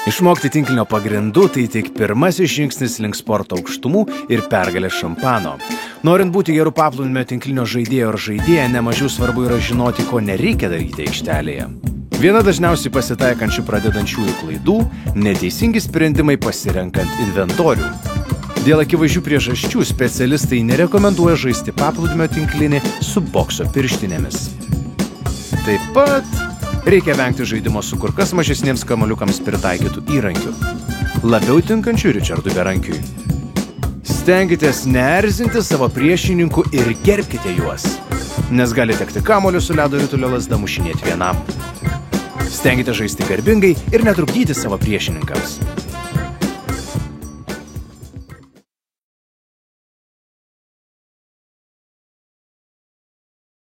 Išmokti tinklinio pagrindų tai tik pirmasis žingsnis link sporto aukštumų ir pergalės šampano. Norint būti gerų paplūdimio tinklinio žaidėjo ar žaidėja, nemažiau svarbu yra žinoti, ko nereikia daryti aikštelėje. Viena dažniausiai pasitaikančių pradedančiųjų klaidų – neteisingi sprendimai pasirenkant inventorių. Dėl akivaizdžių priežasčių specialistai nerekomenduoja žaisti paplūdimio tinklinį su bokso pirštinėmis. Taip pat reikia vengti žaidimo su kur kas mažesniems kamuoliukams pritaikytų įrankių, labiau tinkančių Richardui Berankiui. Stenkitės neerzinti savo priešininkų ir gerbkite juos, nes gali tekti kamuoliu su ledo ritulio lazda mušinėti vienam. Stenkite žaisti garbingai ir netrukdyti savo priešininkams.